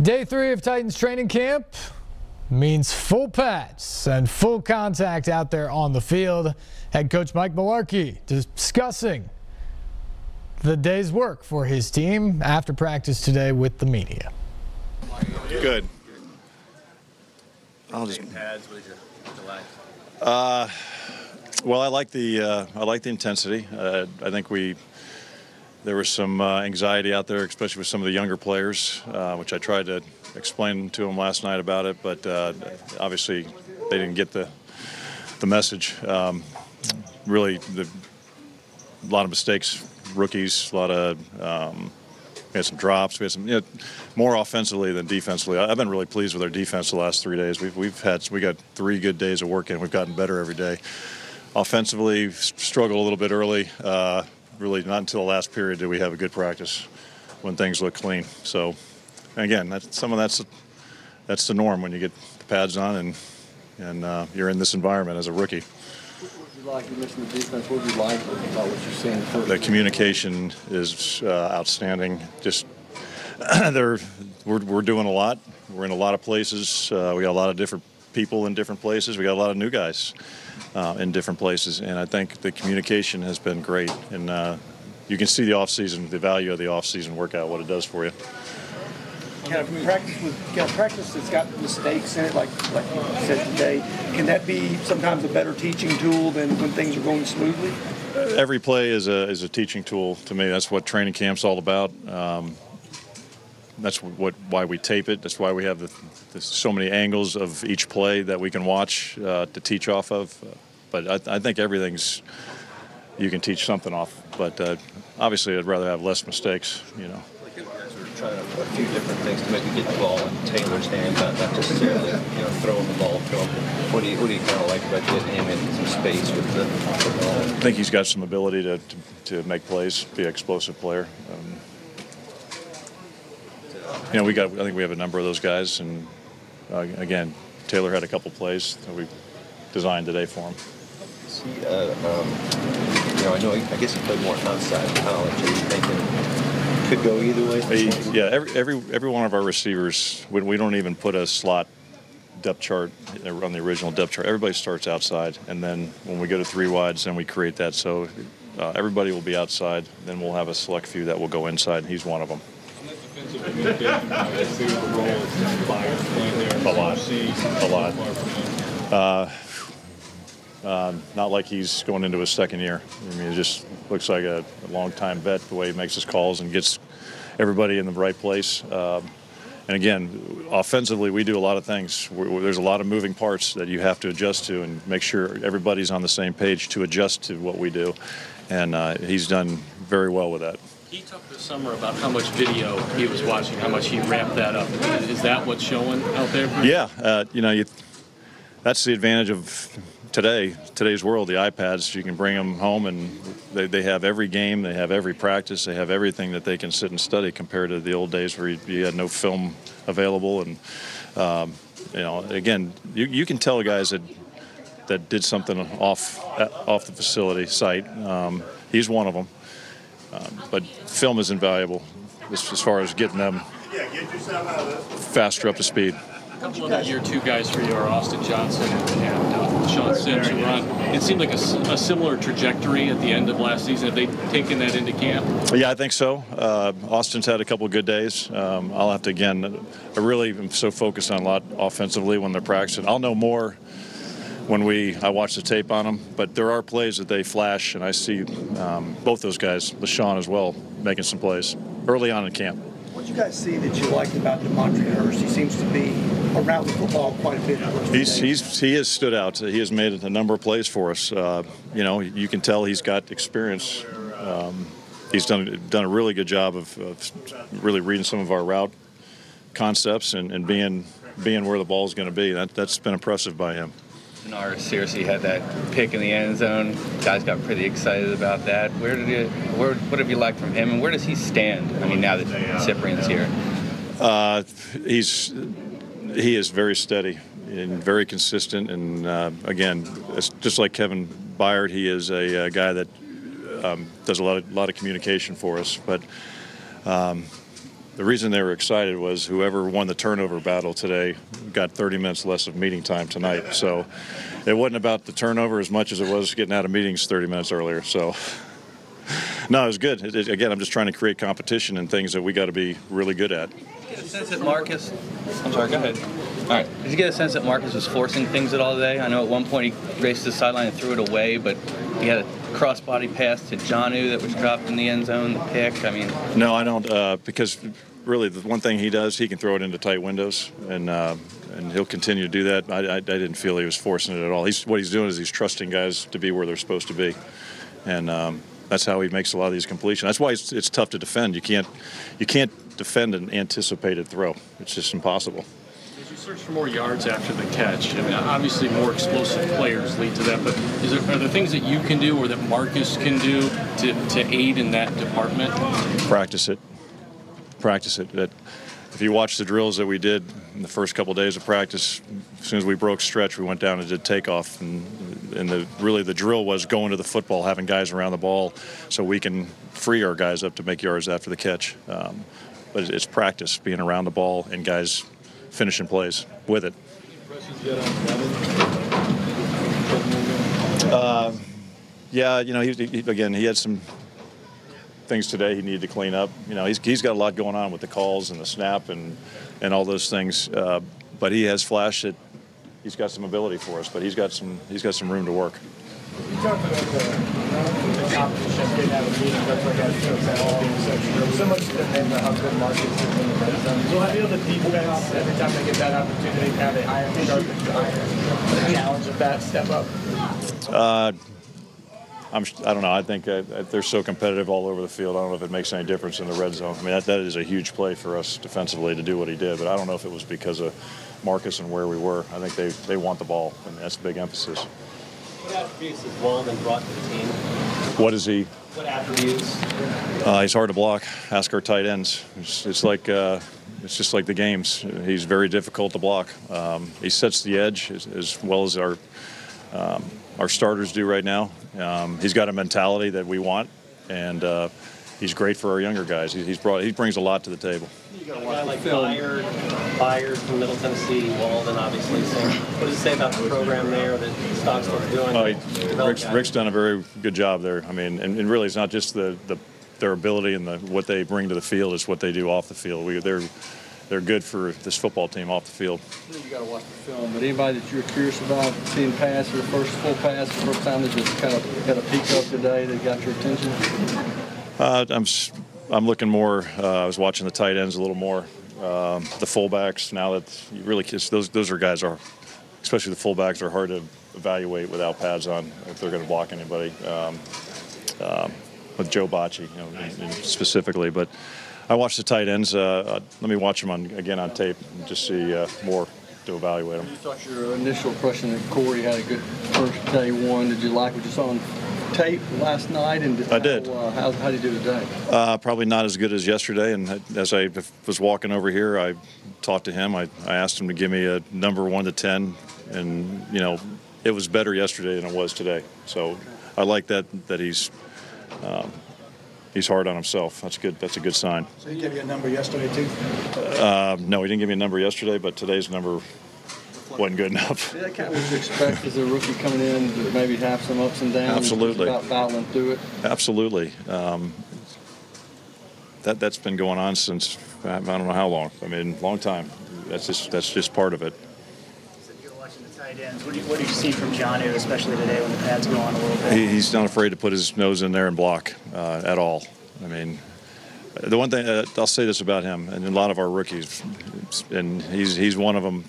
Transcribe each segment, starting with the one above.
Day 3 of Titans training camp means full pads and full contact out there on the field. Head coach Mike Malarkey discussing the day's work for his team after practice today with the media. Good. I'll just pads. What did you like? Well, I like the intensity. I think there was some anxiety out there, especially with some of the younger players, which I tried to explain to them last night about it. But obviously, they didn't get the message. Really, a lot of mistakes, rookies, a lot of. We had some drops. We had some, more offensively than defensively. I've been really pleased with our defense the last 3 days. We got 3 good days of work in. We've gotten better every day. Offensively, struggled a little bit early. Really, not until the last period did we have a good practice when things look clean. So, again, that's the norm when you get the pads on and you're in this environment as a rookie. You mentioned the defense. What did you like about what you're seeing? The communication is outstanding. Just we're doing a lot. We're in a lot of places. We got a lot of different people in different places. We got a lot of new guys in different places, and I think the communication has been great. And you can see the off-season, the value of the off-season workout, what it does for you. Kind of practice that's got mistakes in it, like you said today. Can that be sometimes a better teaching tool than when things are going smoothly? Every play is a teaching tool to me. That's what training camp's all about. That's why we tape it. That's why we have so many angles of each play that we can watch to teach off of. But I think everything's you can teach something off. But obviously, I'd rather have less mistakes. Trying to put a few different things to maybe get the ball in Taylor's hands, not necessarily throwing the ball to him. What do you kind of like about getting him in some space with the ball? I think he's got some ability to make plays, be an explosive player. I think we have a number of those guys, and again, Taylor had a couple plays that we designed today for him. I guess he played more outside in college. Are you thinking could go either way? Every one of our receivers, we don't even put a slot depth chart on the original depth chart. Everybody starts outside, and then when we go to 3 wides, then we create that. So everybody will be outside. Then we'll have a select few that will go inside, and he's one of them. A lot. Not like he's going into his second year. I mean, it just looks like a long-time vet, the way he makes his calls and gets everybody in the right place. And again, offensively, we do a lot of things. There's a lot of moving parts that you have to adjust to and make sure everybody's on the same page to adjust to what we do. And he's done very well with that. He talked this summer about how much video he was watching, how much he ramped that up. Is that what's showing out there? Yeah, that's the advantage of today's world, the iPads. You can bring them home, and they have every game, they have every practice, they have everything that they can sit and study compared to the old days where you had no film available. And again, you can tell guys that did something off the facility site. He's one of them, but film is invaluable as far as getting them faster up to speed. A couple of the year 2 guys for you are Austin Johnson and Sean Sims, who run. It seemed like a similar trajectory at the end of last season. Have they taken that into camp? Yeah, I think so. Austin's had a couple of good days. I'll have to, again, I really am so focused on a lot offensively when they're practicing. I'll know more when I watch the tape on them, but there are plays that they flash, and I see both those guys, LaShawn as well, making some plays early on in camp. What did you guys see that you liked about DeMontre Hurst? He seems to be around the football quite a bit. He has stood out. He has made a number of plays for us. You can tell he's got experience. He's done a really good job of really reading some of our route concepts and being where the ball is going to be. That's been impressive by him. Denard seriously had that pick in the end zone. Guys got pretty excited about that. What have you liked from him, and where does he stand? I mean, now that Cyprian's here. He is very steady and very consistent. And again, it's just like Kevin Byard, he is a guy that does a lot of communication for us. But the reason they were excited was whoever won the turnover battle today got 30 minutes less of meeting time tonight. So it wasn't about the turnover as much as it was getting out of meetings 30 minutes earlier. So no, it was good. Again, I'm just trying to create competition and things that we got to be really good at. Did you get a sense that Marcus? I'm sorry. Go ahead. All right. Did you get a sense that Marcus was forcing things at all today? I know at one point he raced the sideline and threw it away, but he had a crossbody pass to Jonu that was dropped in the end zone. The pick. I mean. No, I don't. Because really, the one thing he does, he can throw it into tight windows, and he'll continue to do that. I didn't feel he was forcing it at all. What he's doing is he's trusting guys to be where they're supposed to be, and that's how he makes a lot of these completions. That's why it's tough to defend. You can't defend an anticipated throw. It's just impossible. As you search for more yards after the catch, I mean, obviously more explosive players lead to that, but are there things that you can do or that Marcus can do to aid in that department? Practice it. Practice it. If you watch the drills that we did in the first couple of days of practice, as soon as we broke stretch, we went down and did takeoff. And really the drill was going to the football, having guys around the ball so we can free our guys up to make yards after the catch. But it's practice, being around the ball and guys finishing plays with it. Yeah, you know, he had some things today he needed to clean up. You know, he's got a lot going on with the calls and the snap and all those things. But he has flashed it. He's got some ability for us, but he's got some room to work. You talked about the competition, getting out of meetings, that's like so much depends on how good Marcus is in the red zone. So I feel the defense, every time they get that opportunity, kind of iron sharp the challenge of that step up. I don't know. I think they're so competitive all over the field. I don't know if it makes any difference in the red zone. I mean, that is a huge play for us defensively to do what he did, but I don't know if it was because of Marcus and where we were. I think they want the ball, and that's a big emphasis. What attributes has Walden brought to the team? What is he? What attributes? He's hard to block. Ask our tight ends. It's just like the games. He's very difficult to block. He sets the edge as well as our starters do right now. He's got a mentality that we want, and he's great for our younger guys. He brings a lot to the table. You got a guy like Byard from Middle Tennessee, Walden, obviously. So what does it say about the program there that Stockstill doing? Rick's done a very good job there. I mean, and really, it's not just their ability and what they bring to the field; it's what they do off the field. They're good for this football team off the field. You got to watch the film, but anybody that you're curious about seeing pass, your first full pass, the first time that just kind of got a peek up today that got your attention? I'm looking more. I was watching the tight ends a little more. The fullbacks, now that you really those are guys especially the fullbacks are hard to evaluate without pads on if they're going to block anybody. With Joe Bocci, specifically, but. I watched the tight ends. Let me watch them again on tape and just see more to evaluate them. You thought your initial impression that Corey had a good first day one. Did you like what you saw on tape last night? And I did. How did you do today? Probably not as good as yesterday. And as I was walking over here, I talked to him. I asked him to give me a number 1 to 10, and it was better yesterday than it was today. So I like that he's. He's hard on himself. That's good. That's a good sign. So he gave you a number yesterday too? No, he didn't give me a number yesterday, but today's number wasn't good enough. Yeah, kind of what you expect as a rookie coming in to maybe have some ups and downs. Absolutely. About battling through it. Absolutely. That's been going on since I don't know how long. I mean, long time. That's just part of it. Ends. What do you see from Jonu, especially today when the pads go on a little bit? He's not afraid to put his nose in there and block at all. I mean, the one thing I'll say this about him, and a lot of our rookies, and he's one of them.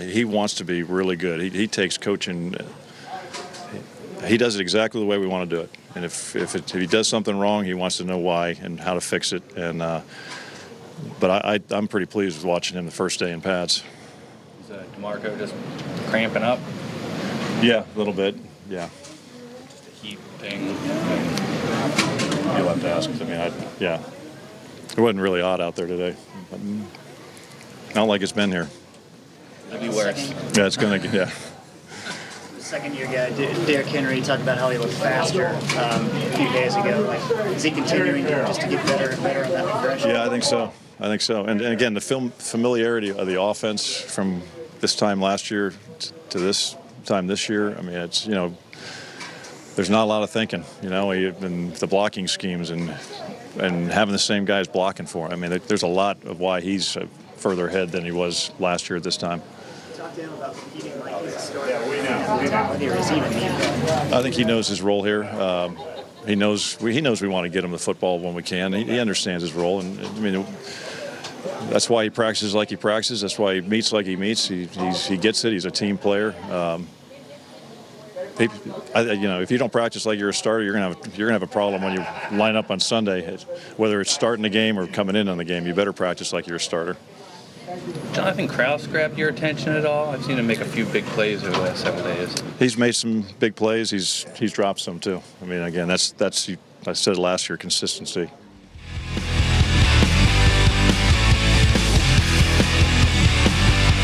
He wants to be really good. He takes coaching. He does it exactly the way we want to do it. And if he does something wrong, he wants to know why and how to fix it. And but I'm pretty pleased with watching him the first day in pads. Is DeMarco just cramping up? Yeah, a little bit. Yeah. Just a heat thing. You'll have to ask. I mean, yeah. It wasn't really hot out there today. Not like it's been here. It'll be worse. Yeah, it's gonna. Yeah. Second-year guy, Derrick Henry, talked about how he looked faster a few days ago. Like, is he continuing to get better and better on that progression? Yeah, I think so. I think so. And again, the familiarity of the offense from this time last year to this time this year. I mean, it's, you know, there's not a lot of thinking, you know, and the blocking schemes and having the same guys blocking for him. I mean, there's a lot of why he's further ahead than he was last year at this time. Talk to him about competing like he's a starter. I think he knows his role here. He knows we want to get him the football when we can. He understands his role, and I mean, that's why he practices like he practices. That's why he meets like he meets. He gets it. He's a team player. You know, if you don't practice like you're a starter, you're gonna have a problem when you line up on Sunday. Whether it's starting the game or coming in on the game, you better practice like you're a starter. Jonathan Krause grabbed your attention at all? I've seen him make a few big plays over the last several days. He's made some big plays. He's dropped some too. I mean, again, that's I said last year, consistency.